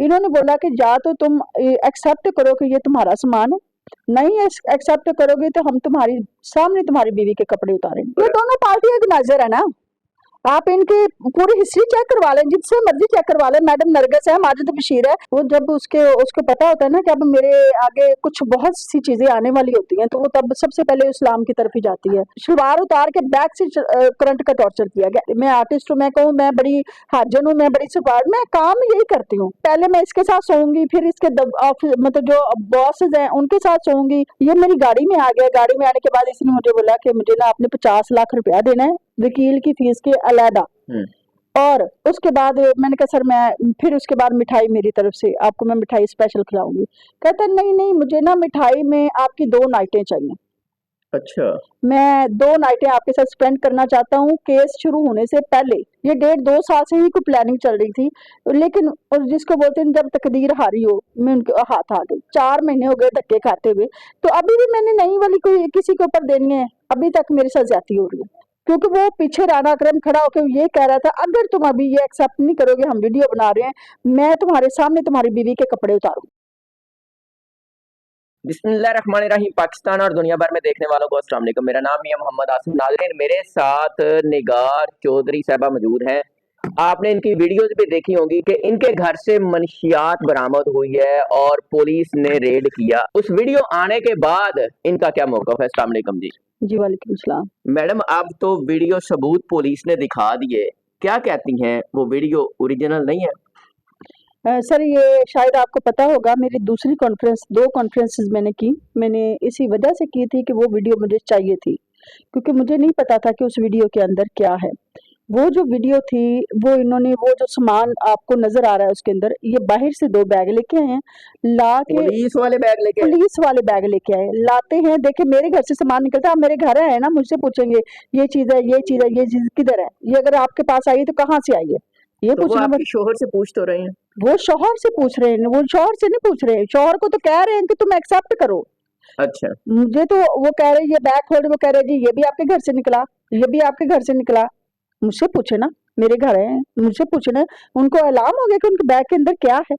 इन्होंने बोला कि या तो तुम एक्सेप्ट करो कि ये तुम्हारा सामान है, नहीं एक्सेप्ट करोगे तो हम तुम्हारी सामने तुम्हारी बीवी के कपड़े उतारेंगे। ये दोनों पार्टी ऑर्गेनाइजर है ना, आप इनकी पूरी हिस्ट्री चेक करवा लें, जिससे मर्जी चेक करवा लें। मैडम नरगस है, माजिद बशीर है, वो जब उसको पता होता है ना कि अब मेरे आगे कुछ बहुत सी चीजें आने वाली होती हैं, तो वो तब सबसे पहले इस्लाम की तरफ ही जाती है। सलवार उतार के बैक से करंट का टॉर्चर किया गया। मैं आर्टिस्ट हूँ, मैं कहूँ मैं बड़ी हाजन हूँ, मैं बड़ी सलवार, मैं काम यही करती हूँ। पहले मैं इसके साथ सोऊंगी, फिर इसके मतलब जो बॉसेज हैं उनके साथ सोऊंगी। ये मेरी गाड़ी में आ गया, गाड़ी में आने के बाद इसने मुझे बोला कि मुझे ना आपने 50 लाख रुपया देना है वकील की फीस के अलहदा। और उसके बाद मैंने कहा सर मैं, फिर उसके बाद मिठाई मेरी तरफ से आपको मैं मिठाई स्पेशल खिलाऊंगी। कहता नहीं नहीं, मुझे ना मिठाई में आपकी 2 नाइटें चाहिए। अच्छा, मैं 2 नाइटें आपके साथ स्पेंड करना चाहता हूँ केस शुरू होने से पहले। ये 1.5-2 साल से ही कोई प्लानिंग चल रही थी, लेकिन और जिसको बोलते हैं जब तकदीर हारी हो, मैं उनके हाथ आ गई। 4 महीने हो गए धक्के खाते हुए, तो अभी भी मैंने नई वाली कोई किसी के ऊपर देनी है, अभी तक मेरे साथ ज्यादती हो रही है। क्योंकि वो पीछे राना अकरम खड़ा होकर ये कह रहा था अगर तुम अभी ये एक्सेप्ट नहीं करोगे, हम वीडियो बना रहे हैं, मैं तुम्हारे सामने तुम्हारी बीवी के कपड़े उतारूं। बिस्मिल्लाहिर्रहमानिर्रहीम। पाकिस्तान और दुनिया भर में देखने वालों को अस्सलाम वालेकुम। मेरा नाम मियां मोहम्मद आसिफ। नाज़रीन, मेरे साथ निगार चौधरी साहबा मौजूद हैं। आपने इनकी वीडियोस भी देखी होंगी कि इनके घर से मनशियात बरामद हुई है और पुलिस ने रेड किया। उस वीडियो आने के बाद इनका क्या मौक़िफ़ है? अस्सलाम वालेकुम जी। जी वालेकुम सलाम। मैडम, अब तो वीडियो सबूत पुलिस ने दिखा दिए, क्या कहती हैं? वो वीडियो ओरिजिनल नहीं है? सर ये शायद आपको पता होगा, मेरी दूसरी कॉन्फ्रेंस 2 कॉन्फ्रेंसेस मैंने की। मैंने इसी वजह से की थी कि वो वीडियो मुझे चाहिए थी, क्योंकि मुझे नहीं पता था कि उस वीडियो के अंदर क्या है। वो जो वीडियो थी, वो इन्होंने वो जो सामान आपको नजर आ रहा है उसके अंदर, ये बाहर से 2 बैग लेके आए हैं, ला के पुलिस वाले बैग लेके? पुलिस वाले बैग लेके आए, लाते हैं। देखिए मेरे घर से सामान निकलता है, आप मेरे घर आए ना, मुझसे पूछेंगे ये चीज है, ये चीज है, ये चीज किधर है, ये अगर आपके पास आई तो कहाँ से आई है, ये तो वो पूछना। आपके शोहर से पूछ तो रहे हैं? वो शौहर से पूछ रहे हैं, वो शौहर से नहीं पूछ रहे हैं। शौहर को तो कह रहे हैं कि तुम एक्सेप्ट करो। अच्छा, मुझे तो वो कह रहे हैं ये बैग खोल, वो कह रहे हैं जी ये भी आपके घर से निकला, ये भी आपके घर से निकला। मुझसे पूछे ना, मेरे घर है, मुझसे पूछना। उनको अलार्म हो गया कि उनके बैग के अंदर क्या है,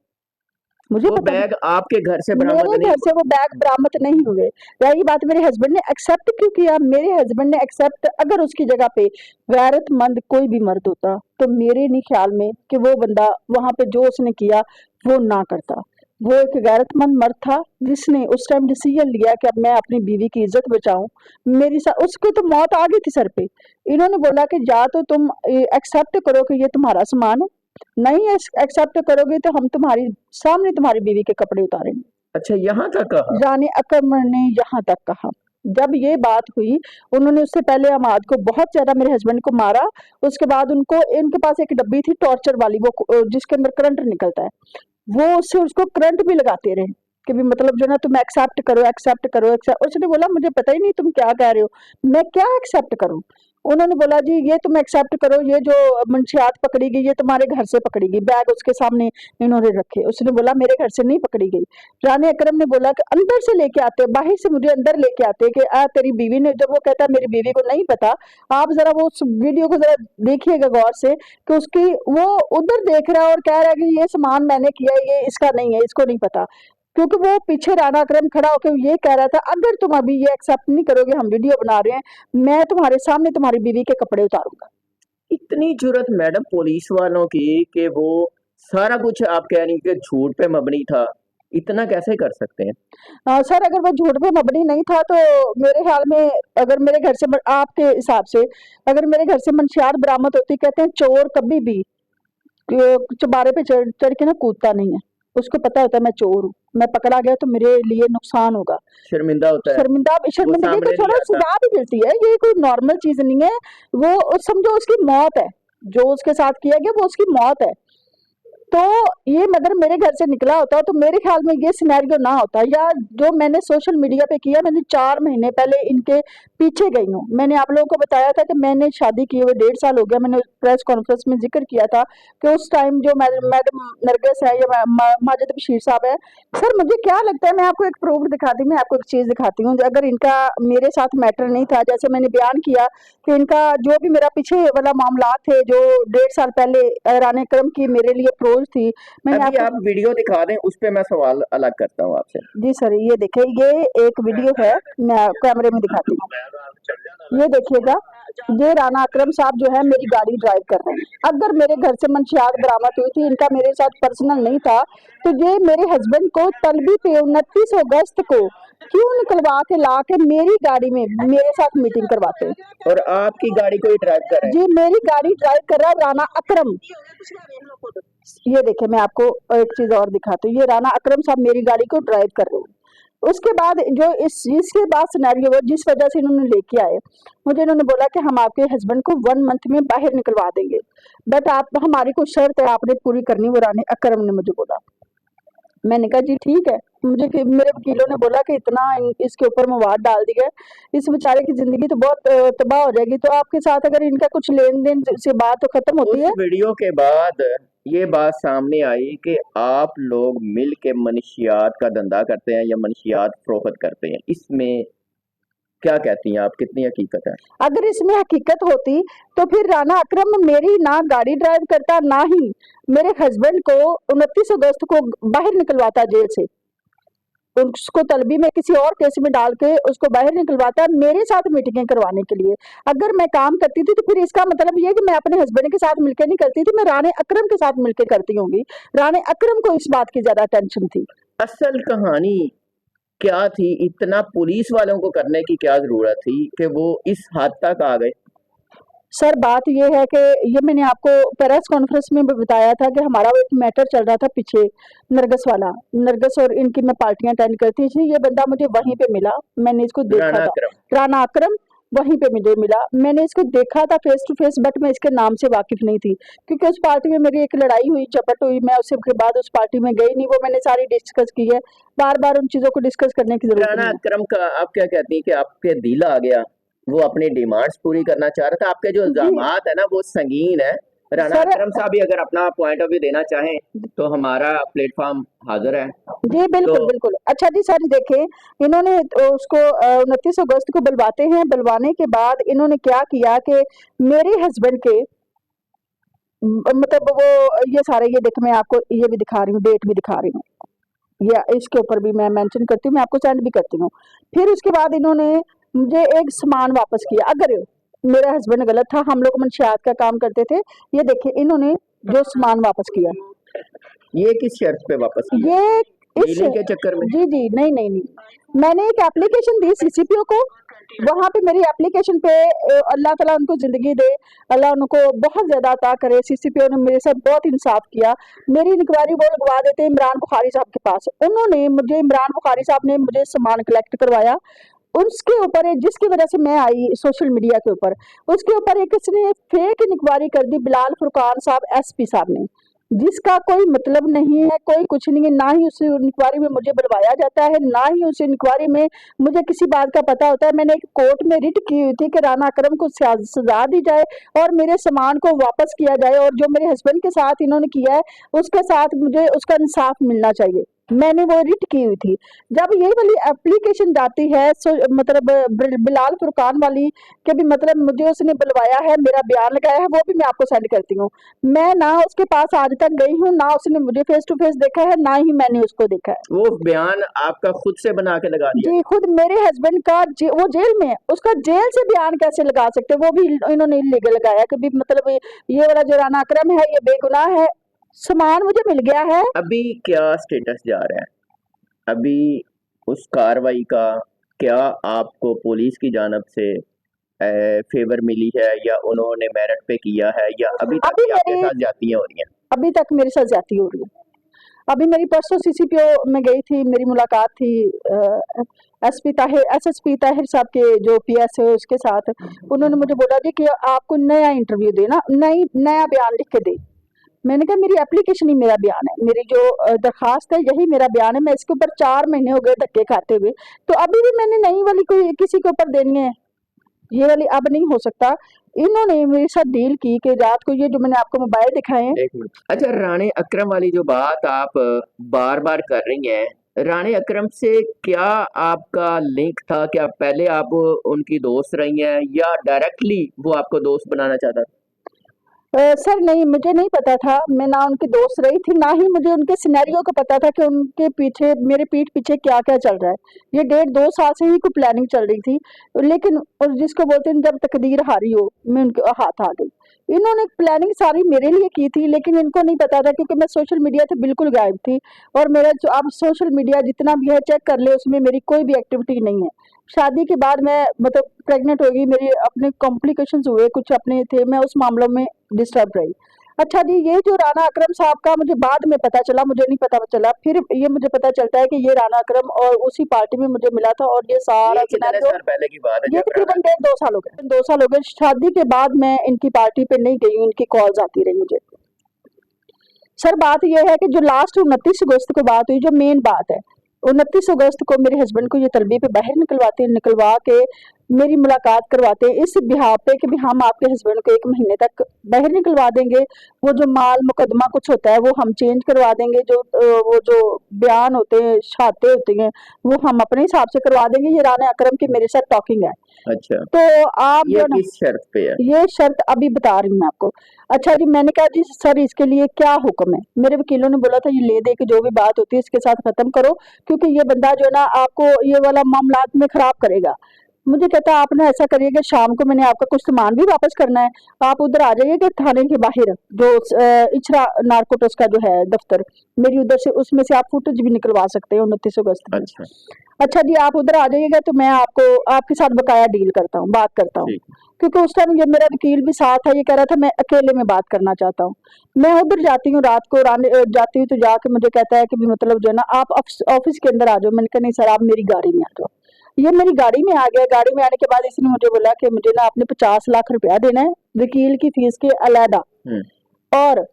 मुझे वो पता नहीं। बैग आपके घर से बरामद मेरे नहीं घर से हुआ? वो बैग बरामद नहीं हुए। रही बात मेरे हस्बैंड ने एक्सेप्ट क्यों किया, मेरे हस्बैंड ने एक्सेप्ट, अगर उसकी जगह पे गैरतमंद कोई भी मर्द होता तो मेरे नहीं ख्याल में कि वो बंदा वहां पे जो उसने किया वो ना करता। वो एक गैरतमंद मर्द था जिसने उस टाइम डिसीजन लिया कि अब मैं अपनी बीवी की इज्जत बचाऊं। मेरी उसको तो मौत आ गई थी सर पे। इन्होंने बोला कि या तो तुम एक्सेप्ट करो कि ये तुम्हारा सामान है, नहीं एक्सेप्ट करोगे तो हम तुम्हारी सामने तुम्हारी बीवी के कपड़े उतारेंगे। अच्छा, यहाँ तक कहा? रानी अकरम ने यहाँ तक कहा। जब ये बात हुई, उन्होंने उससे पहले अमाद को बहुत ज्यादा, मेरे हस्बैंड को मारा। उसके बाद उनको, इनके पास एक डब्बी थी टॉर्चर वाली, वो जिसके अंदर करंट निकलता है, वो उससे उसको करंट भी लगाते रहे कि भी मतलब जो ना तुम एक्सेप्ट करो, एक्सेप्ट करो, एक्सेप्ट। उसने बोला मुझे पता ही नहीं तुम क्या कह रहे हो, मैं क्या एक्सेप्ट करूं। उन्होंने बोला जी ये तुम एक्सेप्ट करो, ये जो मंशियात पकड़ी गई ये तुम्हारे घर से पकड़ी गई। बैग उसके सामने इन्होंने रखे। उसने बोला मेरे घर से नहीं पकड़ी गई। रानी अकरम ने बोला कि अंदर से लेके आते, बाहर से मुझे अंदर लेके आते कि तेरी बीवी ने, जब वो कहता मेरी बीवी को नहीं पता। आप जरा वो उस वीडियो को जरा देखिएगा गौर से कि उसकी वो उधर देख रहा है और कह रहा है कि ये सामान मैंने किया, ये इसका नहीं है, इसको नहीं पता। क्योंकि वो पीछे राना अकरम खड़ा होकर ये कह रहा था अगर तुम अभी ये एक्सेप्ट नहीं करोगे, हम वीडियो बना रहे हैं, मैं तुम्हारे सामने तुम्हारी बीवी के कपड़े उतारूंगा। इतनी जुर्रत मैडम पुलिस वालों की कि वो सारा कुछ आप कह रही कि झूठ पे मबनी था, इतना कैसे कर सकते हैं? सर अगर वो झूठ पे मबनी नहीं था तो मेरे ख्याल में, अगर मेरे घर से, आपके हिसाब से अगर मेरे घर से मंशियात बरामद होती, कहते हैं चोर कभी भी चबारे पे चढ़ के ना कूदता नहीं है, उसको पता होता है मैं चोर हूँ, मैं पकड़ा गया तो मेरे लिए नुकसान होगा, शर्मिंदा होता है, शर्मिंदगी को छोड़ो, सजा भी मिलती है, ये कोई नॉर्मल चीज नहीं है। वो समझो उसकी मौत है, जो उसके साथ किया गया वो उसकी मौत है। तो ये मगर मेरे घर से निकला होता तो मेरे ख्याल में ये सिनेरियो ना होता। या जो मैंने सोशल मीडिया पे किया, मैंने 4 महीने पहले इनके पीछे गई हूँ। मैंने आप लोगों को बताया था कि मैंने शादी किए हुए 1.5 साल हो गया। मैंने प्रेस कॉन्फ्रेंस में जिक्र किया था कि उस टाइम जो मैडम नरगिस है या माजिद बशीर साहब है, सर मुझे क्या लगता है, मैं आपको एक प्रूफ दिखाती हूँ, मैं आपको एक चीज दिखाती हूँ। अगर इनका मेरे साथ मैटर नहीं था, जैसे मैंने बयान किया कि इनका जो भी मेरा पीछे वाला मामला थे जो 1.5 साल पहले राना अकरम की मेरे लिए अप्रोच खुश थी। मैंने अभी आपको आप वीडियो दिखा दें, उस पे मैं सवाल अलग करता हूँ आपसे। जी सर, ये देखिए, ये एक वीडियो है, मैं कैमरे में दिखाती हूँ। ये देखिएगा, ये राणा अकरम साहब जो है मेरी गाड़ी ड्राइव कर रहे हैं। अगर मेरे घर से मंशियात बरामद हुई थी, इनका मेरे साथ पर्सनल नहीं था, तो ये मेरे हस्बैंड को तलबी पे 29 अगस्त को क्यों निकलवा के ला के मेरी गाड़ी में मेरे साथ मीटिंग करवाते? और आपकी गाड़ी को ही ड्राइव कर रहे हैं? जी, मेरी गाड़ी ड्राइव कर रहा है राणा अकरम। ये देखिए, मैं आपको एक चीज और दिखाती हूँ। ये राणा अकरम साहब मेरी गाड़ी को ड्राइव कर रहे हैं। उसके बाद जो इसके बाद सिनेरियो वो जिस वजह से इन्होंने लेके आए, मुझे इन्होंने बोला कि हम आपके हस्बैंड को 1 मंथ में बाहर निकलवा देंगे, बट आप हमारी कुछ शर्त है आपने पूरी करनी। वो राणा अकरम ने मुझे बोला। मैंने कहा जी ठीक है। मेरे वकीलों ने बोला कि इतना इसके ऊपर मवाद डाल दिया है, इस बेचारे की जिंदगी तो बहुत तबाह हो जाएगी। तो आपके साथ अगर इनका कुछ लेन देन से बात तो खत्म होती है। उस वीडियो के बाद ये बात सामने आई कि आप लोग मिल के मनशियात का धंधा करते हैं या मनशियात फरोख्त करते हैं, इसमें क्या कहती हैं आप, कितनी हकीकत है? अगर इसमें हकीकत होती तो फिर राणा अकरम मेरी ना गाड़ी ड्राइव करता, ना ही मेरे हस्बैंड को 29 अगस्त को बाहर निकलवाता जेल से, उसको तलबी में किसी और केस में डाल के उसको बाहर निकलवाता मेरे साथ मीटिंगें करवाने के लिए। अगर मैं काम करती थी तो फिर इसका मतलब ये कि मैं अपने हस्बैंड के साथ मिलकर नहीं करती थी, मैं राणे अकरम के साथ मिलकर करती होंगी। राणे अकरम को इस बात की ज्यादा टेंशन थी। असल कहानी क्या थी? इतना पुलिस वालों को करने की क्या जरूरत थी कि वो इस हद तक आ गए? सर बात ये है कि ये मैंने आपको प्रेस कॉन्फ्रेंस में भी बताया था कि हमारा एक मैटर चल रहा था पीछे, नरगस वाला। नरगस और इनकी मैं पार्टियां अटेंड करती थी। ये बंदा मुझे वहीं पे मिला, मैंने इसको देखा राणा था। अकरम। राणा अकरम वहीं पे मुझे मिला, मैंने इसको देखा था फेस टू फेस, बट मैं इसके नाम से वाकिफ नहीं थी क्योंकि उस पार्टी में मेरी एक लड़ाई हुई, झपट हुई। मैं उसके बाद उस पार्टी में गई नहीं, वो मैंने सारी डिस्कस की है। बार बार उन चीजों को डिस्कस करने की जरूरत राणा नहीं है। अकरम का आप क्या कहती हैं कि आपके दिल आ गया, वो अपनी डिमांड्स पूरी करना चाह रहा था? आपके जो जी इल्जामात है ना वो संगीन है। राणा सर, अकरम साहब भी अगर अपना पॉइंट ऑफ व्यू देना चाहें तो हमारा प्लेटफॉर्म हाजिर है। जी बिल्कुल तो बिल्कुल। अच्छा जी सर, देखें, इन्होंने उसको 29 अगस्त को बुलवाते हैं। बुलवाने के बाद इन्होंने क्या किया कि मेरे हस्बैंड के मतलब वो ये सारे, ये देख मैं आपको ये भी दिखा रही हूँ, डेट भी दिखा रही हूँ, या इसके ऊपर भी मैं मेंशन करती हूँ, मैं आपको सेंड भी करती हूँ। फिर उसके बाद इन्होंने मुझे एक सामान वापस किया। अगर मेरा हस्बैंड गलत था, हम लोग मंशियात का काम करते थे। ये देखिए, इन्होंने जो सामान वापस किया, ये किस शर्त पे वापस किया? ये इस डीलिंग के चक्कर में? जी जी, नहीं नहीं नहीं, मैंने एक एप्लीकेशन दी सीसीपीओ को। वहां पे मेरी एप्लीकेशन पे अल्लाह ताला उनको जिंदगी दे, अल्लाह उनको बहुत ज्यादा अता करे। सीसीपीओ ने मेरे साथ बहुत इंसाफ किया। मेरी इंक्वायरी वो लगवा देते इमरान बुखारी साहब के पास। उन्होंने मुझे, इमरान बुखारी साहब ने मुझे सामान कलेक्ट करवाया। उसके ऊपर जिसकी वजह से मैं आई सोशल मीडिया के ऊपर, उसके ऊपर एक इसने फेक इंक्वायरी कर दी बिलाल फुरकान साहब एसपी साहब ने, जिसका कोई मतलब नहीं है, कोई कुछ नहीं है। ना ही उस इंक्वायरी में मुझे बुलवाया जाता है, ना ही उस इंक्वायरी में मुझे किसी बात का पता होता है। मैंने एक कोर्ट में रिट की हुई थी कि राणा अकरम को सजा दी जाए और मेरे सामान को वापस किया जाए, और जो मेरे हस्बैंड के साथ इन्होंने किया है उसके साथ मुझे उसका इंसाफ मिलना चाहिए। मैंने वो रिट की हुई थी। जब ये वाली एप्लीकेशन जाती है मतलब बिलाल फुरकान वाली के भी, मतलब मुझे उसने बुलवाया है, मेरा बयान लगाया है, वो भी मैं आपको सेंड करती हूँ। मैं ना उसके पास आज तक गई हूँ, ना उसने मुझे फेस टू फेस देखा है, ना ही मैंने उसको देखा है। वो बयान आपका खुद से बना के लगा दिया? जी, खुद मेरे हस्बैंड का वो जेल में है, उसका जेल से बयान कैसे लगा सकते, वो भी इन्होंने इलीगल लगाया कि भी मतलब ये वाला जो राणा अकरम है ये बेगुनाह है, सामान मुझे मिल गया है। अभी क्या स्टेटस जा रहा है अभी उस कार्रवाई का? क्या आपको पुलिस की जानब से फेवर मिली है या उन्होंने मेरिट पे किया है, या अभी तक अभी भी आपके मेरी साथ जाती हो रही हैं? अभी तक मेरे साथ ज्यादती हो रही है। अभी मेरी परसों सीसीपीओ में गई थी, मेरी मुलाकात थी एसएसपी ताहिर साहब के जो पीएस है उसके साथ। उन्होंने मुझे बोला जी कि आपको नया इंटरव्यू देना, नया बयान लिख के दे। मैंने कहा मेरी एप्लीकेशन ही मेरा बयान है, मेरी जो दरखास्त है यही मेरा बयान है। मैं इसके ऊपर 4 महीने हो गए धक्के खाते हुए, तो अभी भी मैंने नई वाली कोई किसी के ऊपर देनी है, ये वाली अब नहीं हो सकता। इन्होंने मेरे साथ डील की कि रात को ये जो मैंने आपको मोबाइल दिखाए हैं। एक मिनट, अच्छा, राणे अकरम वाली जो बात आप बार बार कर रही हैं, राणे अकरम से क्या आपका लिंक था? क्या पहले आप उनकी दोस्त रही हैं या डायरेक्टली वो आपको दोस्त बनाना चाहता था? सर नहीं, मुझे नहीं पता था, मैं ना उनकी दोस्त रही थी, ना ही मुझे उनके सिनेरियो का पता था कि उनके पीछे, मेरे पीठ पीछे क्या-क्या चल रहा है। ये 1.5-2 साल से ही कोई प्लानिंग चल रही थी, लेकिन और जिसको बोलते हैं जब तकदीर हारी हो, मैं उनके हाथ आ गई। इन्होंने प्लानिंग सारी मेरे लिए की थी, लेकिन इनको नहीं पता था क्योंकि मैं सोशल मीडिया से बिल्कुल गायब थी और मेरा जो आप सोशल मीडिया जितना भी है चेक कर ले, उसमें मेरी कोई भी एक्टिविटी नहीं है। शादी के बाद मैं मतलब प्रेग्नेंट हो गई, मेरे अपने कॉम्प्लिकेशंस हुए, कुछ अपने थे, मैं उस मामलों में डिस्टर्ब रही। अच्छा जी, ये जो राना अकरम साहब का मुझे बाद में पता चला, मुझे नहीं पता चला, फिर ये मुझे पता चलता है कि ये राना अकरम और उसी पार्टी में मुझे मिला था और ये सारा ये कितने सिनेरियो साल पहले की बात है ये जब तकरीबन राना 1.5-2 साल हो गए, 2 साल हो गए। शादी के बाद मैं इनकी पार्टी पे नहीं गई हूँ, इनकी कॉल्स आती रही मुझे। सर बात ये है कि जो लास्ट 29 अगस्त को बात हुई, जो मेन बात है, 29 अगस्त को मेरे हस्बैंड को ये तलबी पे बाहर निकलवाते हैं, निकलवा के मेरी मुलाकात करवाते हैं इस बिहाफ पे कि भी हम आपके हस्बैंड को 1 महीने तक बाहर निकलवा देंगे, वो जो माल मुकदमा कुछ होता है वो हम चेंज करवा देंगे, जो वो जो बयान होते हैं, शहादतें होती हैं, वो हम अपने हिसाब से करवा देंगे। ये राना अकरम की मेरे साथ टॉकिंग है। अच्छा, तो आप ये जो ना, किस शर्त पे है? ये शर्त अभी बता रही हूँ मैं आपको। अच्छा जी, मैंने कहा जी सर इसके लिए क्या हुक्म है? मेरे वकीलों ने बोला था ये ले दे के जो भी बात होती है इसके साथ खत्म करो, क्योंकि ये बंदा जो है ना आपको ये वाला मामलात में खराब करेगा। मुझे कहता आप ना ऐसा करिएगा, शाम को मैंने आपका कुछ सामान भी वापस करना है, आप उधर आ जाइएगा थाने के बाहर, जो इचरा नारकोटिक्स का जो है दफ्तर, मेरी उधर से उसमें से आप फुटेज भी निकलवा सकते हैं 29 अगस्त की। अच्छा, अच्छा जी, आप उधर आ जाइएगा तो मैं आपको आपके साथ बकाया डील करता हूँ, बात करता हूँ। ठीक। क्योंकि उस टाइम ये मेरा वकील भी साथ है, ये कह रहा था मैं अकेले में बात करना चाहता हूँ। मैं उधर जाती हूँ रात को, जाती हूँ तो जाके मुझे कहता है कि भी मतलब जो है ना आप ऑफिस के अंदर आ जाओ। मैंने कहा नहीं सर, आप मेरी गाड़ी में आ जाओ। ये मेरी गाड़ी में आ गया। गाड़ी में आने के बाद इसने मुझे बोला कि मुझे ना आपने 50 लाख रुपया देना है वकील की फीस के अलहदा। और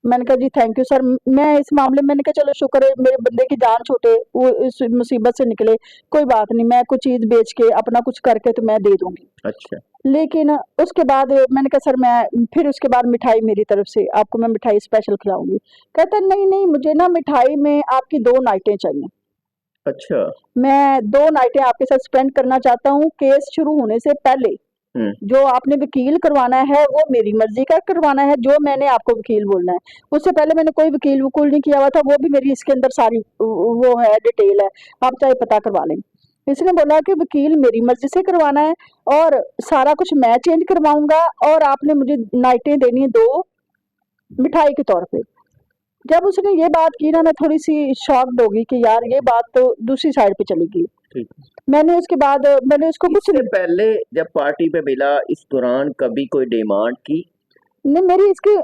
मैंने कहा जी थैंक यू सर। मैं इस मामले में, मैंने कहा चलो शुक्र है मेरे बंदे की जान छूटे, वो इस मुसीबत से निकले, कोई बात नहीं, मैं कुछ चीज बेच के अपना कुछ करके तो मैं दे दूंगी। अच्छा, लेकिन उसके बाद मैंने कहा सर मैं फिर उसके बाद मिठाई मेरी तरफ से आपको मैं मिठाई स्पेशल खिलाऊंगी। कहता नहीं नहीं, मुझे ना मिठाई में आपकी 2 नाइटें चाहिए। अच्छा। मैं 2 नाइटें आपके साथ स्पेंड करना चाहता हूँ केस शुरू होने से पहले। जो आपने वकील करवाना है वो मेरी मर्जी का करवाना है, जो मैंने आपको वकील बोलना है। उससे पहले मैंने कोई वकील वकूल नहीं किया हुआ था, वो भी मेरी इसके अंदर सारी वो है डिटेल है, आप चाहे पता करवा लें। इसने बोला कि वकील मेरी मर्जी से करवाना है और सारा कुछ मैं चेंज करवाऊंगा और आपने मुझे नाइटें देनी है 2 मिठाई के तौर पे। जब उसने ये बात की ना, मैं थोड़ी सी शॉक्ड हो गई कि यार ये बात तो दूसरी साइड पे चली गई। ठीक। मैंने उसके बाद मैंने उसको कुछ इससे पहले जब पार्टी पे मिला, इस दौरान कभी कोई डिमांड की? नहीं, मेरी इसकी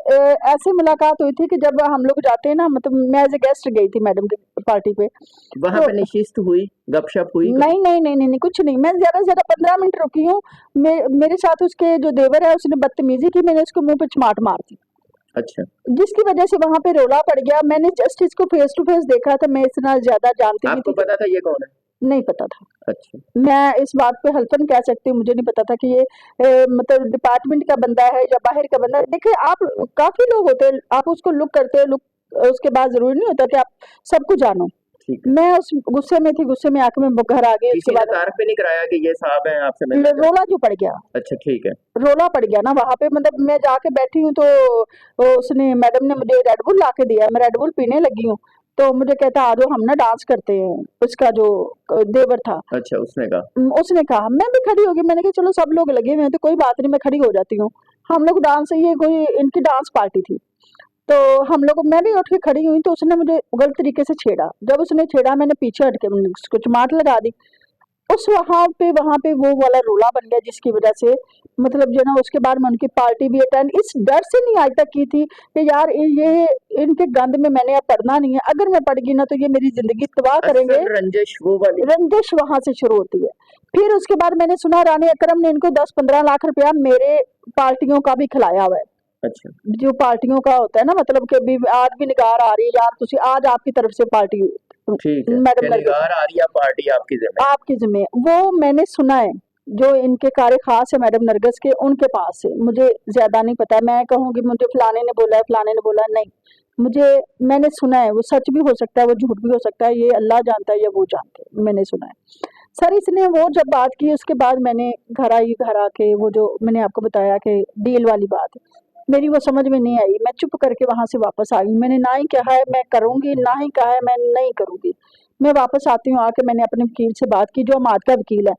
ऐसे मुलाकात हुई थी कि जब हम लोग जाते हैं ना, मतलब मैं एज ए गेस्ट गई थी मैडम की पार्टी पे। वहां तो पे नशिस्त हुई, गपशप हुई? नहीं नहीं नहीं नहीं नहीं, कुछ नहीं, मैं ज्यादा से ज्यादा 15 मिनट रुकी हूँ। मेरे साथ उसके जो देवर है उसने बदतमीजी की, मैंने उसको मुंह पे चमाट मार दी, अच्छा। जिसकी वजह से वहां पे रोला पड़ गया। मैंने जस्ट इसको फेस टू फेस देखा था, मैं इतना ज्यादा जानती नहीं आपको थी पता था ये कौन है? नहीं पता था। अच्छा। मैं इस बात पे हल्फन कह सकती हूँ, मुझे नहीं पता था कि ये मतलब डिपार्टमेंट का बंदा है या बाहर का बंदा है। देखिए आप, काफी लोग होते हैं, आप उसको लुक करते हैं, लुक उसके बाद जरूरी नहीं होता कि आप सबको जानो। ठीक। मैं उस गुस्से में थी, गुस्से में आके मैं घर आ गई। किसी उसके ने बाद तारफ पे नहीं कराया कि ये साहब हैं आपसे मिलना चाहते रोला जो पड़ गया, हैं? अच्छा, ठीक है। रोला पड़ गया ना वहां पे, मतलब मैं जाके बैठी हूँ तो उसने, मैडम ने मुझे रेड बुल ला के दिया, मैं रेड बुल पीने लगी हूँ तो मुझे कहता आ जाओ हम ना डांस करते हैं। उसका जो देवर था, अच्छा, उसने कहा? उसने कहा, मैं भी खड़ी हो गई, मैंने कहा चलो सब लोग लगे हुए हैं तो कोई बात नहीं, मैं खड़ी हो जाती हूँ। हम लोग डांस, ये कोई इनकी डांस पार्टी थी, तो हम लोग, मैं भी उठ के खड़ी हुई तो उसने मुझे गलत तरीके से छेड़ा। जब उसने छेड़ा मैंने पीछे हट के उसको चमाट लगा दी। उस वहां पे वो वाला रोला बन गया, जिसकी वजह से मतलब जो ना उसके बाद मैं उनकी पार्टी भी अटेंड इस डर से नहीं आज तक की थी कि यार ये इनके गंद में मैंने अब पड़ना नहीं है, अगर मैं पड़ गई ना तो ये मेरी जिंदगी तबाह करेंगे। असल रंजिश वो वाली? रंजिश वहां से शुरू होती है। फिर उसके बाद मैंने सुना रानी अकरम ने इनको 10-15 लाख रुपया मेरे पार्टियों का भी खिलाया हुआ है। अच्छा। जो पार्टियों का होता है ना, मतलब कि भी आज भी निगार आ रही है यार, तुसी आज आपकी तरफ से पार्टी ठीक है, मैडम क्या निगार आ रही है पार्टी आपकी जिम्मे? आपकी जिम्मे, वो मैंने सुना है, जो इनके कार्य खास है मैडम नरगिस के, उनके पास से। मुझे ज्यादा नहीं पता, मैं कहूँगी मुझे फलाने ने बोला है, फलाने ने बोला है, नहीं, मुझे, मैंने सुना है, वो सच भी हो सकता है, वो झूठ भी हो सकता है, ये अल्लाह जानता है या वो जानते हैं, मैंने सुना है। सर इसने वो जब बात की उसके बाद मैंने घर आई, घर आके वो जो मैंने आपको बताया कि डील वाली बात, मेरी वो समझ में नहीं आई, मैं चुप करके वहाँ से वापस आ गई। मैंने ना ही कहा है मैं करूँगी, ना ही कहा है मैं नहीं करूँगी। मैं वापस आती हूँ, आके मैंने अपने वकील से बात की, जो अमाद का वकील है।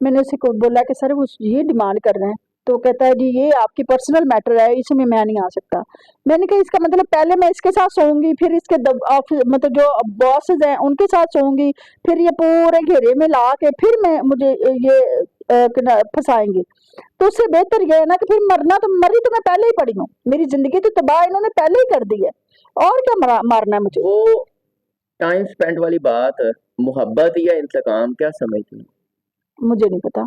मैंने उसे को बोला कि सर वो ये डिमांड कर रहे हैं, तो कहता है जी ये आपकी पर्सनल मैटर है, इसमें मैं नहीं आ सकता। मैंने कहा इसका मतलब पहले मैं इसके साथ सोऊंगी, फिर इसके मतलब जो बॉसेस हैं उनके साथ सोऊंगी, फिर ये पूरे घेरे में ला के फिर मैं मुझे ये फंसाएंगे। तो उससे बेहतर ये है ना कि फिर मरना तो मरी तो मैं पहले ही पड़ी हूँ, मेरी जिंदगी तो तबाह इन्होंने पहले ही कर दी है, और क्या मारना है मुझे। वो टाइम स्पेंड वाली बात मोहब्बत या इंतकाम क्या समझती हैं? मुझे नहीं पता,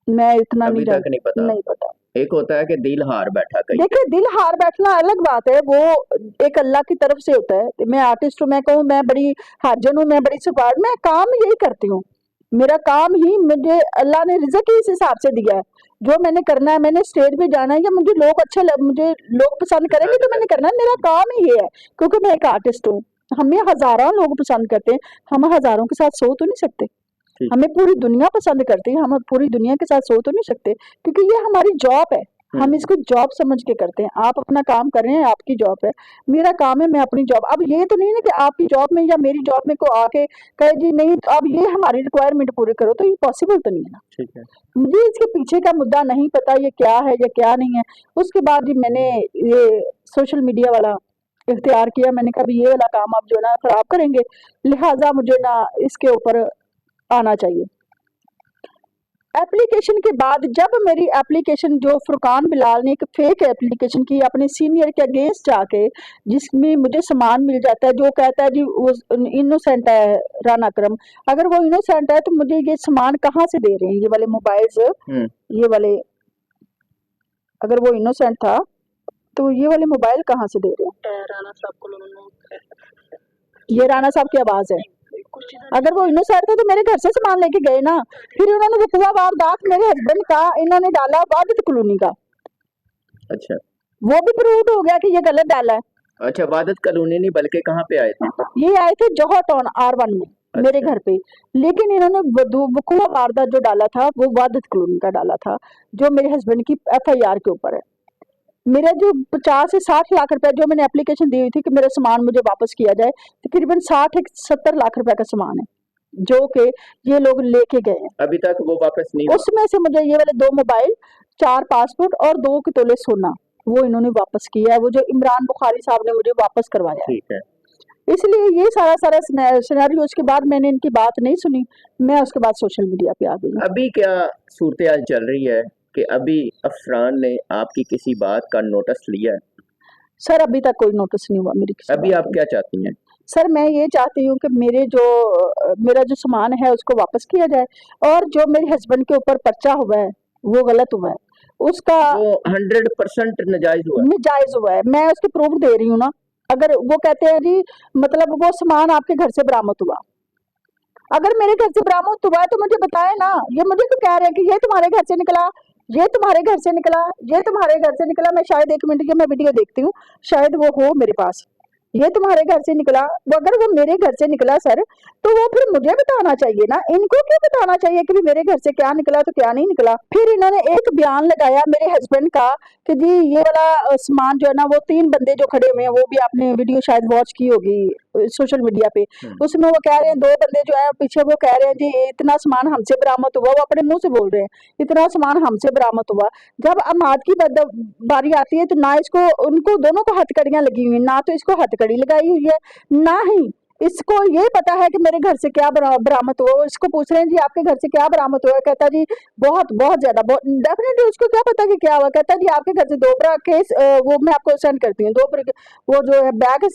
मैं इतना अभी नहीं तक नहीं पता। नहीं पता। एक होता है कि दिल हार बैठा कहीं पे। देखिए दिल हार बैठना अलग बात है, वो एक अल्लाह की तरफ से होता है। मैं आर्टिस्ट हूँ, मैं कहूँ मैं बड़ी हाजन हूँ, मैं बड़ी सुपार, मैं काम यही करती हूँ। मेरा काम ही मुझे अल्लाह ने रिज़्क ही इस हिसाब से दिया है। जो मैंने करना है, मैंने स्टेज पे जाना है, या मुझे लोग मुझे लोग पसंद करेंगे तो मैंने करना है, मेरा काम ही ये है, क्योंकि मैं एक आर्टिस्ट हूँ। हमें हजारों लोग पसंद करते हैं, हम हजारों के साथ सो तो नहीं सकते। ठीक। हमें पूरी दुनिया पसंद करती है, हम पूरी दुनिया के साथ सो तो नहीं सकते, क्योंकि ये हमारी जॉब है। हम इसको जॉब समझ के करते हैं। आप अपना काम कर रहे हैं, आपकी जॉब है, मेरा काम है मैं अपनी जॉब। अब ये तो नहीं है कि आपकी जॉब में या मेरी जॉब में को आके कहे जी नहीं अब ये हमारी रिक्वायरमेंट पूरी करो, तो ये पॉसिबल तो नहीं है ना। ठीक है। मुझे इसके पीछे का मुद्दा नहीं पता, ये क्या है या क्या नहीं है। उसके बाद जी मैंने ये सोशल मीडिया वाला इख्तियार किया। मैंने कहा भी ये वाला काम आप जो है ना खराब करेंगे, लिहाजा मुझे ना इसके ऊपर आना चाहिए। एप्लीकेशन के बाद जब मेरी एप्लीकेशन, जो फुरकान बिलाल ने एक फेक एप्लीकेशन की अपने सीनियर के अगेंस्ट जाके, जिसमें मुझे सामान मिल जाता है, जो कहता है जी वो इनोसेंट है राना अकरम, अगर वो इनोसेंट है तो मुझे ये सामान कहाँ से दे रहे हैं, ये वाले मोबाइल्स, ये वाले, अगर वो इनोसेंट था तो ये वाले मोबाइल कहाँ से दे रहे हैं? राणा साहब को उन्होंने, ये राणा साहब की आवाज है। अगर वो इनोसेंट थे तो मेरे घर से सामान लेके गए ना। फिर उन्होंने वकूआ वारदात मेरे हस्बैंड का इन्होंने डाला वादत कॉलोनी का, अच्छा वो भी प्रूव हो गया कि ये गलत डाला है। अच्छा, वादत कॉलोनी नहीं बल्कि कहाँ पे आए थे? ये आए थे जौहर टाउन R1 में मेरे घर पे, लेकिन इन्होंने वकूआ वारदात जो डाला था वो वादत कॉलोनी का डाला था, जो मेरे हस्बैंड की FIR के ऊपर है। मेरा जो 50 से 60 लाख रुपए जो मैंने एप्लीकेशन दी हुई थी कि मेरा सामान मुझे वापस किया जाए, तकरीबन 60-70 लाख रुपए का सामान है जो कि ये लोग लेके गए हैं। अभी तक वो वापस नहीं हुआ। उसमें से मुझे ये वाले 2 मोबाइल, 4 पासपोर्ट और 2 तोले सोना वो इन्होंने वापस किया है, वो जो इमरान बुखारी साहब ने मुझे वापस करवाया है। ठीक है। इसलिए ये सारा सिनेरियो, उसके बाद मैंने इनकी बात नहीं सुनी, मैं उसके बाद सोशल मीडिया पे आ गई। अभी क्या सूरत चल रही है कि अभी अफरान ने आपकी किसी बात का नोटिस लिया है? सर अभी तक कोई नोटिस नहीं हुआ मेरी किसी अभी बात आप का। क्या चाहती हैं? सर मैं ये चाहती हूँ कि मेरा जो सामान है उसको वापस किया जाए, और जो मेरे हस्बैंड के ऊपर पर्चा हुआ है वो गलत हुआ है, उसका वो 100% नाजायज हुआ। जायज हुआ है, मैं उसके प्रूफ दे रही हूँ ना। अगर वो कहते हैं जी मतलब वो सामान आपके घर से बरामद हुआ, अगर मेरे घर से बरामद हुआ है तो मुझे बताए ना। ये मुझे तो कह रहे हैं कि ये तुम्हारे घर से निकला, ये तुम्हारे घर से निकला, ये तुम्हारे घर से निकला। मैं शायद 1 मिनट की मैं वीडियो देखती हूँ, शायद वो हो मेरे पास। ये तुम्हारे घर से निकला, वो अगर वो मेरे घर से निकला सर, तो वो फिर मुझे बताना चाहिए ना, इनको क्यों बताना चाहिए कि मेरे घर से क्या निकला तो क्या नहीं निकला। फिर इन्होंने एक बयान लगाया मेरे हस्बैंड का कि जी ये वाला सामान जो है ना, वो 3 बंदे जो खड़े हुए हैं, वो भी आपने वीडियो शायद वॉच की होगी सोशल मीडिया पे, उसमें वो कह रहे हैं 2 बंदे जो है पीछे, वो कह रहे हैं जी इतना सामान हमसे बरामद हुआ, वो अपने मुंह से बोल रहे हैं इतना सामान हमसे बरामद हुआ। जब अमाद की बारी आती है तो ना इसको, उनको दोनों को हथकड़ियां लगी हुई, ना तो इसको हथकड़ी लगाई हुई है, ना ही इसको ये पता है कि मेरे घर से क्या बरामद हुआ। इसको पूछ रहे हैं जी आपके घर से क्या बरामद हुआ, कहता जी बहुत बहुत ज्यादा, डेफिनेटली उसको क्या पता कि क्या हुआ। कहता जी आपके घर से 2 केस, वो मैं आपको सेंड करती हूँ, 2 वो जो है बैग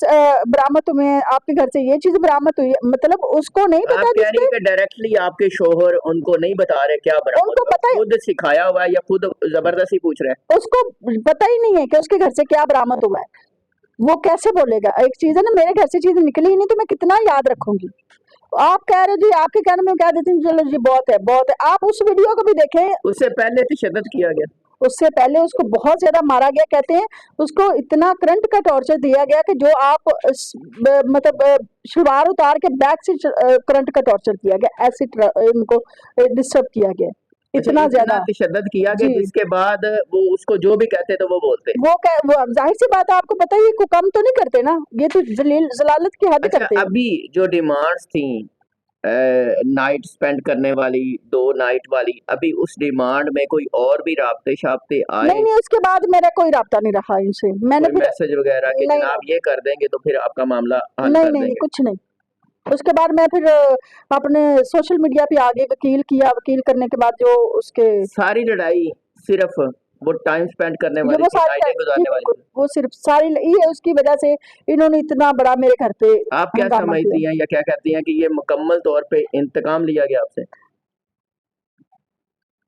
बरामद हुए हैं, आपके घर से ये चीज बरामद हुई है। मतलब उसको नहीं पता, आप कह रही हैं कि डायरेक्टली आपके शोहर उनको नहीं बता रहे क्या बरामद उनको हुआ, पता है, खुद सिखाया हुआ है या खुद जबरदस्ती पूछ रहे हैं? उसको पता ही नहीं है कि उसके घर से क्या बरामद हुआ है, वो कैसे बोलेगा। एक चीज है ना, मेरे घर से चीज निकली ही नहीं तो मैं कितना याद रखूंगी। आप कह रहे हो जी, आपके कहने में कह देती हूँ चलो जी बहुत है बहुत है। आप उस वीडियो को भी देखें, उससे पहले तशद्दुद किया गया, उससे पहले उसको बहुत ज्यादा मारा गया। कहते हैं उसको इतना करंट का टॉर्चर दिया गया कि जो आप मतलब शलवार उतार के बैक से करंट का टॉर्चर किया गया, ऐसे इनको डिस्टर्ब किया गया। इतना ज्यादा तशद्दुद किया कि जी। जिसके बाद वो उसको जो भी कहते तो वो बोलते। वो जाहिर सी बात है, आपको पता है ये कोई कम तो नहीं करते ना, ये तो जलालत की हद अच्छा, करते हैं। अभी जो डिमांड्स थी नाइट स्पेंड करने वाली, 2 नाइट वाली, अभी उस डिमांड में कोई और भी राब्ते शाब्ते आए? नहीं, उसके बाद मेरा कोई राब्ता नहीं रहा इनसे। मैंने कोई फिर मैसेज वगैरह कि नहीं, जनाब ये कर देंगे तो फिर आपका मामला हल नहीं, कर नहीं, नहीं, देंगे? कुछ नहीं। उसके बाद मैं फिर अपने सोशल मीडिया पे आगे वकील किया, वकील करने के बाद जो उसके सारी लड़ाई सिर्फ वो टाइम स्पेंड करने जो वाली वो थी, सारी नाइटें जी गुजारने वाली बिल्कुल, थी। वो सिर्फ सारी ये उसकी वजह से इन्होंने इतना बड़ा मेरे घर पे आप क्या हंगामा किया। समझती हैं या क्या कहती हैं कि ये मुकम्मल तौर पे इंतकाम लिया गया आपसे?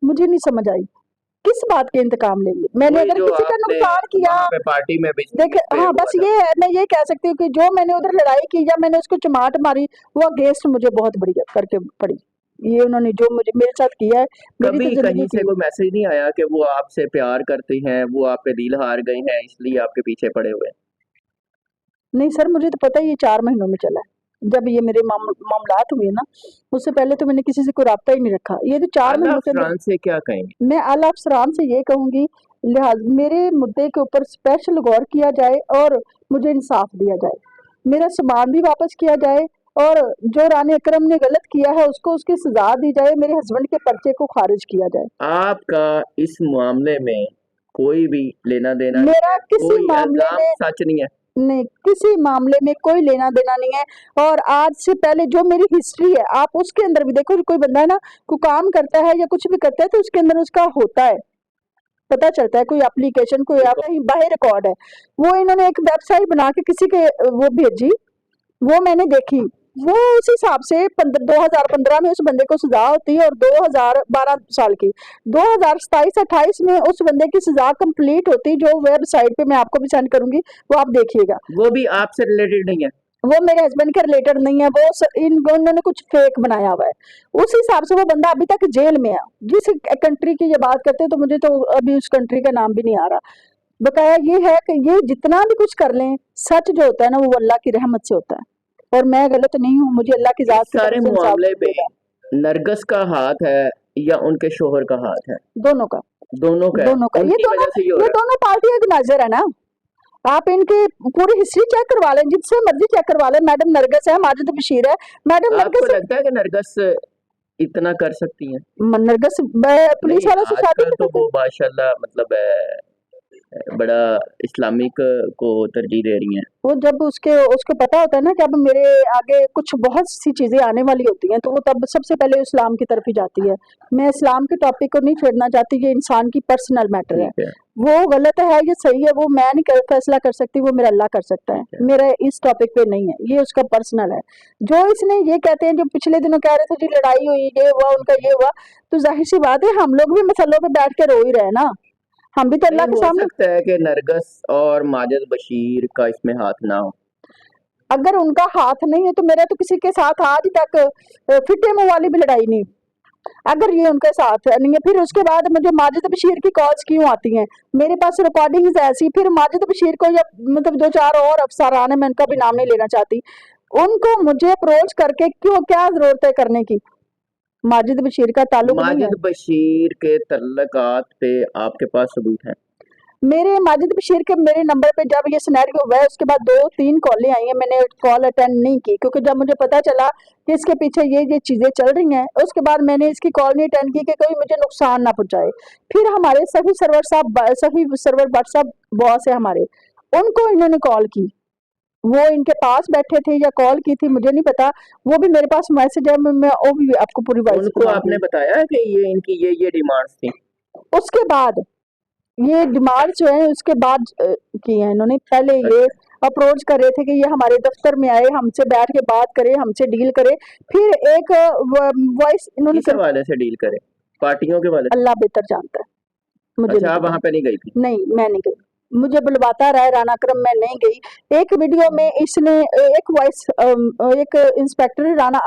मुझे नहीं समझ आई किस बात के इंतकाम ले लिए मैंने, वही अगर जो किसी का आपने नुकसान किया। वहाँ पे पार्टी में देख हाँ, हुआ बस था। ये है, मैं ये कह सकती हूँ कि जो मैंने उधर लड़ाई की या मैंने उसको चमाट मारी, वो अगेंस्ट मुझे बहुत बड़ी करके पड़ी। ये उन्होंने जो मुझे मेरे साथ किया है, मेरी तो कभी जिंदगी कहीं से की। कोई मैसेज नहीं आया कि वो आपसे प्यार करती हैं, वो आपके दिल हार गई हैं इसलिए आपके पीछे पड़े हुए हैं? नहीं सर, मुझे तो पता है ये 4 महीनों में चला है। जब ये मेरे मामलात हुए ना, उससे पहले तो मैंने किसी से कोई राब्ता ही नहीं रखा। ये तो 4 अल्लाह महीनों के अंदर फ्रांस से क्या कहेंगे? मैं आला अफसरान से ये कहूँगी, लिहाज मेरे मुद्दे के ऊपर स्पेशल गौर किया जाए और मुझे इंसाफ दिया जाए। मेरा सामान भी वापस किया जाए और जो रानी अकरम ने गलत किया है उसको उसकी सजा दी जाए, मेरे हस्बैंड के पर्चे को खारिज किया जाए। आपका इस मामले में कोई भी लेना देना नहीं मेरा है, किसी कोई मामले इल्जाम में सच नहीं है? नहीं, किसी मामले में कोई लेना देना नहीं है। और आज से पहले जो मेरी हिस्ट्री है, आप उसके अंदर भी देखो, कोई बंदा है ना, कोई काम करता है या कुछ भी करता है तो उसके अंदर उसका होता है, पता चलता है। कोई एप्लीकेशन, कोई आप कहीं बाहर रिकॉर्ड है, वो इन्होंने एक वेबसाइट बना के किसी के वो भेजी, वो मैंने देखी। वो उस हिसाब से 2015 में उस बंदे को सजा होती है और 2012 साल की 2027-28 में उस बंदे की सजा कंप्लीट होती, जो वेबसाइट पे मैं आपको भी सेंड करूंगी, वो आप देखिएगा। वो भी आपसे रिलेटेड नहीं है? वो मेरे हस्बैंड के रिलेटेड नहीं है, वो इन्होंने कुछ फेक बनाया हुआ है। उस हिसाब से वो बंदा अभी तक जेल में है। जिस कंट्री की ये बात करते हैं, तो मुझे तो अभी उस कंट्री का नाम भी नहीं आ रहा। बकाया ये है कि ये जितना भी कुछ कर लें, सच जो होता है ना, वो अल्लाह की रहमत से होता है और मैं गलत नहीं हूँ। मुझे अल्लाह की इस जात की सारे तरफ से इंसाफ मामले पे मिलेगा। नरगिस का हाथ है या उनके शोहर का हाथ है? दोनों का, दोनों का है। दोनों का। उनकी वजह से ये हो ये रहा है। दोनों पार्टियां की नजर है ना। आप इनकी पूरी हिस्ट्री चेक करवा लें, जिससे मर्जी चेक करवा लें। मैडम नरगिस है, माजिद बशीर है। मैडम आपको नरगिस लगता है कि नरगिस इतना कर सकती हैं? नरगिस पुलिस नहीं, वालों से शादी आजकल नहीं तो करती। वो माशाल्लाह मतलब बड़ा इस्लामिक को तरजीह दे रही हैं। वो जब उसके उसको पता होता है ना कि अब मेरे आगे कुछ बहुत सी चीजें आने वाली होती हैं, तो वो तब सबसे पहले इस्लाम की तरफ ही जाती है। मैं इस्लाम के टॉपिक को नहीं छेड़ना चाहती, ये इंसान की पर्सनल मैटर है। ठीक है। वो गलत है, ये सही है, वो मैं नहीं फैसला कर सकती, वो मेरा अल्लाह कर सकता है। मेरा इस टॉपिक पे नहीं है, ये उसका पर्सनल है। जो इसने ये कहते हैं, जो पिछले दिनों कह रहे थे जी लड़ाई हुई, ये हुआ, उनका ये हुआ, तो जाहिर सी बात है हम लोग भी मसलों पे बैठ के रो ही रहे ना। हम भी तो अल्लाह नहीं के हो सामने, सकता है कि नरगिस और माजिद बशीर का इसमें हाथ ना हो? अगर उनका हाथ नहीं है तो मेरा तो किसी के साथ आज तक फिटे मुंह वाली भी लड़ाई नहीं। अगर ये उनके साथ नहीं है, फिर उसके बाद मुझे माजिद बशीर की कॉल्स क्यों आती हैं? मेरे पास रिकॉर्डिंग्स ऐसी, फिर माजिद बशीर को या मतलब 2-4 और अफसरान है, मैं उनका भी नाम नहीं लेना चाहती, उनको मुझे अप्रोच करके क्यों, क्या जरूरत है करने की? माजिद बशीर का ताल्लुक नहीं है। माजिद बशीर के तल्लकात पे आपके पास सबूत हैं? मेरे माजिद बशीर के मेरे नंबर पे जब ये सिनेरियो हुआ है, उसके बाद 2-3 कॉलें आई हैं, मैंने कॉल अटेंड नहीं की, क्योंकि जब मुझे पता चला कि इसके पीछे ये चीजें चल रही हैं, उसके बाद मैंने इसकी कॉल नहीं अटेंड की कि कोई मुझे नुकसान ना पहुंचाए। फिर हमारे सभी सर्वर बट साहब बॉस है हमारे, उनको इन्होंने कॉल की, वो इनके पास बैठे थे या कॉल की थी मुझे नहीं पता, वो भी मेरे पास मैसेज है, मैं वो भी आपको पूरी वॉइस उनको आपने बताया कि ये इनकी ये डिमांड्स थी? उसके बाद ये डिमांड जो है उसके बाद की है इन्होंने। पहले ये अप्रोच कर रहे थे कि ये हमारे दफ्तर में आए, हमसे बैठ के बात करे, हमसे डील करे। फिर एक वॉइस इन्होंने किस हवाले से डील करे? पार्टियों के वाले? अल्लाह बेहतर जानता है, मुझे अच्छा, आप वहां पे नहीं गई थी? नहीं, मैं नहीं गई। मुझे बुलवाता रहा है राना अकरम, मैं नहीं गई। एक वीडियो में इसने एक वॉइस, एक इंस्पेक्टर राना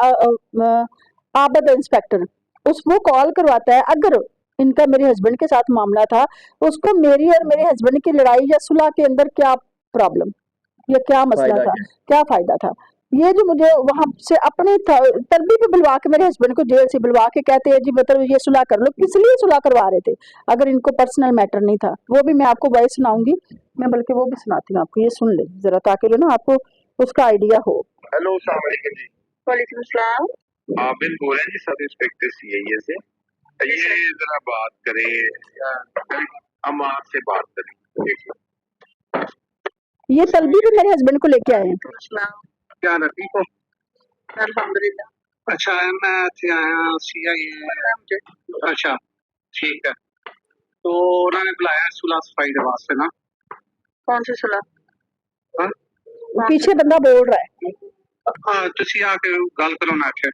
आबद इंस्पेक्टर, उस वो कॉल करवाता है। अगर इनका मेरे हस्बैंड के साथ मामला था, उसको मेरी और मेरे हस्बैंड की लड़ाई या सुलह के अंदर क्या प्रॉब्लम या क्या मसला था, क्या फायदा था? ये जो मुझे वहां से अपने तलबी पे बुलवा के मेरे हस्बैंड को जेल से बुलवा के कहते हैं जी मतलब ये सुलह कर लो, किस लिए सुलह करवा रहे थे अगर इनको पर्सनल मैटर नहीं था। वो भी मैं आपको वॉइस सुनाऊंगी, मैं बल्कि वो भी सुनाती हूँ आपको, ये सुन ले जरा ताकि जो ना आपको उसका आइडिया हो। हेलो अस्सलाम वालेकुम जी। वालेकुम सलाम। आबिद बोल रहे हैं जी, सब इंस्पेक्टर सीआईए से। ये जरा बात करें, हम आपसे बात करें। ये तलबी भी मेरे हस्बैंड को लेके आए हैं। क्या रफी को अल्हम्दुलिल्लाह। अच्छा मैं इत्थे आया सीआईए। अच्छा ठीक है, तो उन्होंने बुलाया सुलह सफाई के वास्ते ना। कौन सी सुलह? हाँ? पीछे बंदा बोल रहा है। हाँ तुसी आके गल करो ना आखे।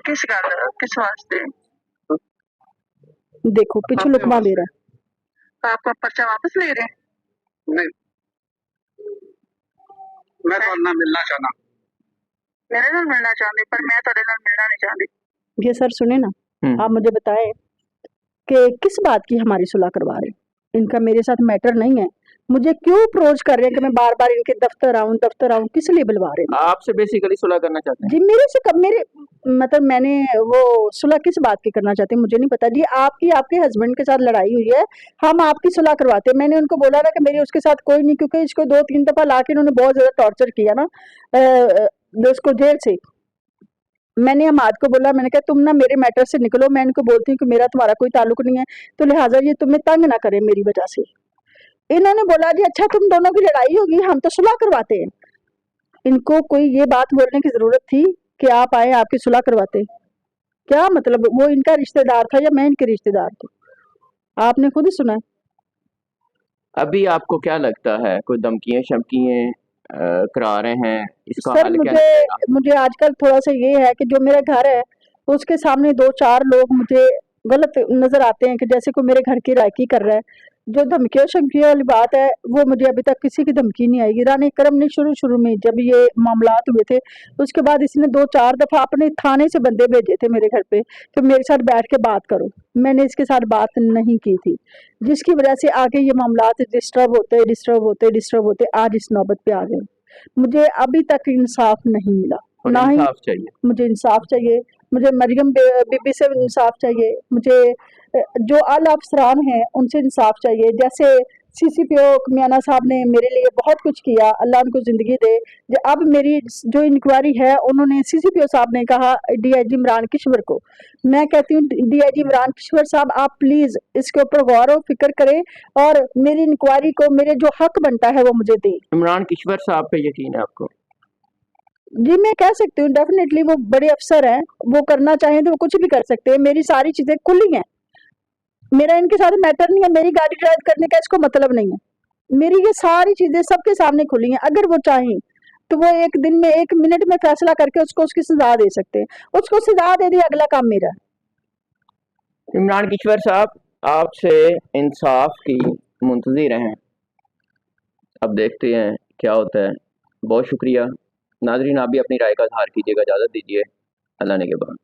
किस गल किस वास्ते? देखो पीछे लुकमा दे रहा है। आप पर्चा वापस ले रहे हैं? नहीं, मैं तो ना मिलना चाहना। मेरे नाल मिलना चाहते पर मैं तेरे नाल मिलना नहीं चाहती। ये सर सुने ना, आप मुझे बताएं कि किस बात की हमारी सुलह करवा रहे हैं। इनका मेरे साथ मैटर नहीं है, मुझे क्यों अप्रोच कर रहे हैं कि मैं बार बार इनके दफ्तर आऊं, किस लिए बुलवा रहे हैं? आपसे बेसिकली सुलह करना चाहते हैं जी मेरे से कब मेरे मतलब मैंने वो सुलह किस बात की करना चाहते हैं मुझे नहीं पता जी। आपकी आपके हस्बैंड के साथ लड़ाई हुई है, हम आपकी सुलह करवाते हैं। मैंने उनको बोला ना कि मेरी उसके साथ कोई नहीं, क्योंकि इसको 2-3 दफा लाके इन्होंने बहुत ज्यादा टॉर्चर किया ना उसको जेल से। मैंने अमाद को बोला, मैंने कहा तुम ना मेरे मैटर से निकलो, मैं इनको बोलती हूँ कि मेरा तुम्हारा कोई ताल्लुक नहीं है, तो लिहाजा ये तुम्हें तंग ना करें मेरी वजह से। इन्होंने बोला जी अच्छा तुम दोनों की लड़ाई होगी, हम तो सुलह करवाते हैं। इनको कोई ये बात बोलने की जरूरत थी कि आप आए आपकी सुलह करवाते? क्या मतलब वो इनका रिश्तेदार था या मैं इनके रिश्तेदार थी? आपने खुद ही सुना है। अभी आपको क्या लगता है कोई धमकियां शमकियां करा रहे हैं, इसका सर हल क्या मुझे निकलेगा? मुझे आजकल थोड़ा सा ये है कि जो मेरा घर है उसके सामने 2-4 लोग मुझे गलत नजर आते हैं कि जैसे कोई मेरे घर की रायकी कर रहा है। जो धमकियों शमकियों वाली बात है वो मुझे अभी तक किसी की धमकी नहीं आई। रानी करम ने शुरू शुरू में जब ये मामलात हुए थे उसके बाद इसने 2-4 दफा अपने थाने से बंदे भेजे थे मेरे घर पे कि मेरे साथ बैठ के बात करो। मैंने इसके साथ बात नहीं की थी, जिसकी वजह से आगे ये मामलात डिस्टर्ब होते आज इस नौबत पे आ गए। मुझे अभी तक इंसाफ नहीं मिला, और ना ही इंसाफ चाहिए। मुझे इंसाफ चाहिए। मुझे मरियम बीबी से इंसाफ चाहिए, मुझे जो आला अफसरान हैं उनसे इंसाफ चाहिए। जैसे सीसीपीओ मियाना साहब ने मेरे लिए बहुत कुछ किया, अल्लाह उनको ज़िंदगी दे। अब मेरी जो इंक्वायरी है उन्होंने सीसीपीओ साहब ने कहा डीआईजी इमरान किश्वर को, मैं कहती हूँ डीआईजी इमरान किश्वर साहब आप प्लीज़ इसके ऊपर गौर व फिक्र करें और मेरी इंक्वायरी को मेरे जो हक बनता है वो मुझे दें। इमरान किश्वर साहब पे यकीन है आपको? जी मैं कह सकती हूँ डेफिनेटली वो बड़े अफसर हैं, वो करना चाहें तो वो कुछ भी कर सकते हैं। मेरी सारी चीजें खुली हैं, मेरा इनके साथ मैटर नहीं है, मेरी गाड़ी ड्राइव करने का इसको मतलब नहीं है। मेरी ये सारी चीजें सबके सामने खुली हैं, अगर वो चाहें तो वो एक दिन में 1 मिनट में फैसला करके उसको उसकी सजा दे सकते हैं। उसको सजा दे दी, अगला काम मेरा है। इमरान किश्वर साहब आपसे इंसाफ की मुंतजिर हैं, अब देखते हैं क्या होता है। बहुत शुक्रिया नाजरीन, आप भी अपनी राय का इजहार कीजिएगा। इजाज़त दीजिए, अल्लाह ने के बाद।